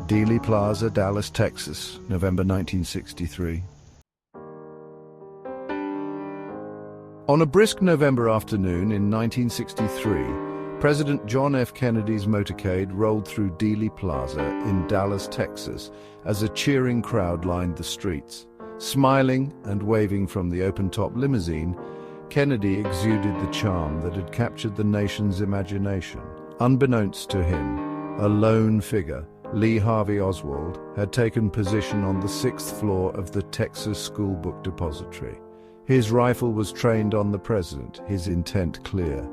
Dealey Plaza, Dallas, Texas, November 1963. On a brisk November afternoon in 1963, President John F. Kennedy's motorcade rolled through Dealey Plaza in Dallas, Texas, as a cheering crowd lined the streets. Smiling and waving from the open-top limousine, Kennedy exuded the charm that had captured the nation's imagination. Unbeknownst to him, a lone figure, Lee Harvey Oswald, had taken position on the 6th floor of the Texas School Book Depository. His rifle was trained on the president, his intent clear.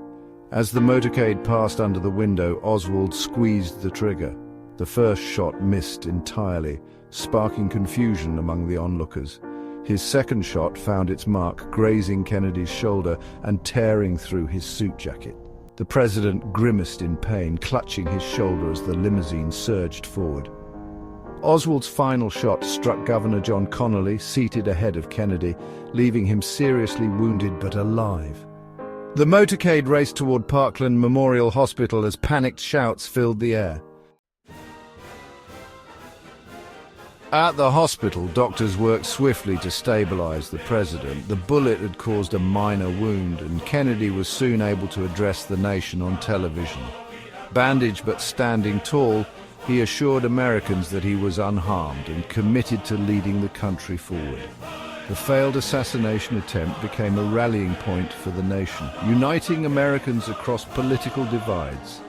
As the motorcade passed under the window, Oswald squeezed the trigger. The first shot missed entirely, sparking confusion among the onlookers. His second shot found its mark, grazing Kennedy's shoulder and tearing through his suit jacket. The president grimaced in pain, clutching his shoulder as the limousine surged forward. Oswald's final shot struck Governor John Connally, seated ahead of Kennedy, leaving him seriously wounded but alive. The motorcade raced toward Parkland Memorial Hospital as panicked shouts filled the air. At the hospital, doctors worked swiftly to stabilize the president. The bullet had caused a minor wound, and Kennedy was soon able to address the nation on television. Bandaged but standing tall, he assured Americans that he was unharmed and committed to leading the country forward. The failed assassination attempt became a rallying point for the nation, uniting Americans across political divides.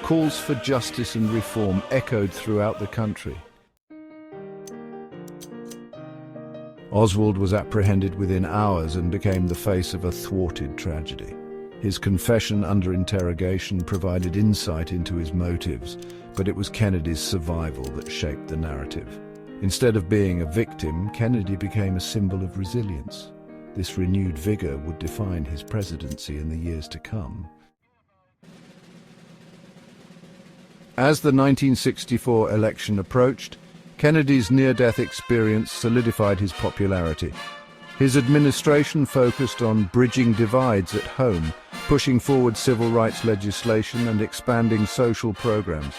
Calls for justice and reform echoed throughout the country. Oswald was apprehended within hours and became the face of a thwarted tragedy. His confession under interrogation provided insight into his motives, but it was Kennedy's survival that shaped the narrative. Instead of being a victim, Kennedy became a symbol of resilience. This renewed vigor would define his presidency in the years to come. As the 1964 election approached, Kennedy's near-death experience solidified his popularity. His administration focused on bridging divides at home, pushing forward civil rights legislation and expanding social programs.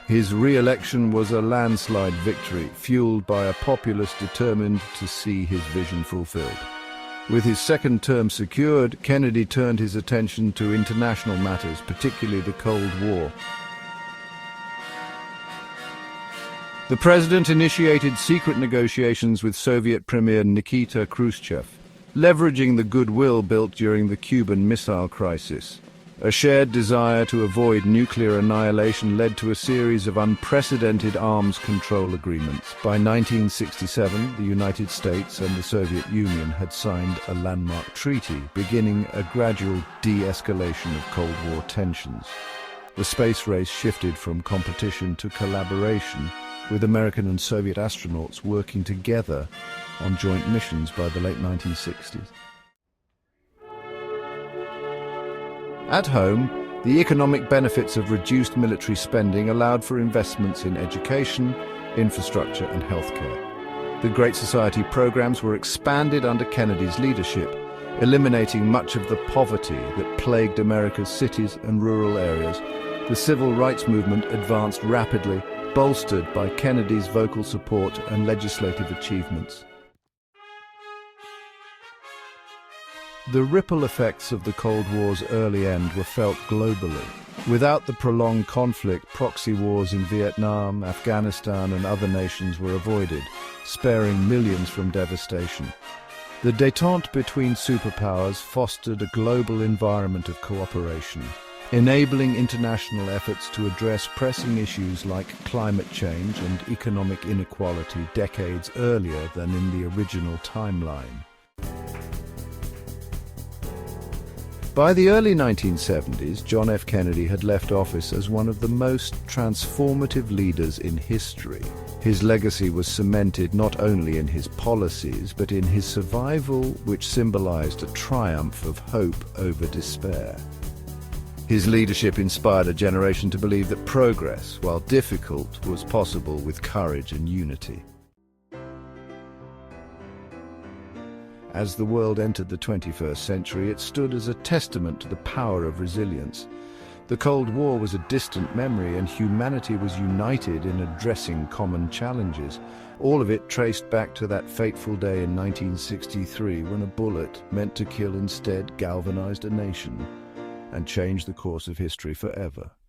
His re-election was a landslide victory, fueled by a populace determined to see his vision fulfilled. With his second term secured, Kennedy turned his attention to international matters, particularly the Cold War. The president initiated secret negotiations with Soviet Premier Nikita Khrushchev, leveraging the goodwill built during the Cuban Missile Crisis. A shared desire to avoid nuclear annihilation led to a series of unprecedented arms control agreements. By 1967, the United States and the Soviet Union had signed a landmark treaty, beginning a gradual de-escalation of Cold War tensions. The space race shifted from competition to collaboration, with American and Soviet astronauts working together on joint missions by the late 1960s. At home, the economic benefits of reduced military spending allowed for investments in education, infrastructure, and healthcare. The Great Society programs were expanded under Kennedy's leadership, eliminating much of the poverty that plagued America's cities and rural areas. The civil rights movement advanced rapidly, bolstered by Kennedy's vocal support and legislative achievements. The ripple effects of the Cold War's early end were felt globally. Without the prolonged conflict, proxy wars in Vietnam, Afghanistan, and other nations were avoided, sparing millions from devastation. The détente between superpowers fostered a global environment of cooperation, enabling international efforts to address pressing issues like climate change and economic inequality decades earlier than in the original timeline. By the early 1970s, John F. Kennedy had left office as one of the most transformative leaders in history. His legacy was cemented not only in his policies, but in his survival, which symbolized a triumph of hope over despair. His leadership inspired a generation to believe that progress, while difficult, was possible with courage and unity. As the world entered the 21st century, it stood as a testament to the power of resilience. The Cold War was a distant memory, and humanity was united in addressing common challenges. All of it traced back to that fateful day in 1963 when a bullet meant to kill instead galvanized a nation and changed the course of history forever.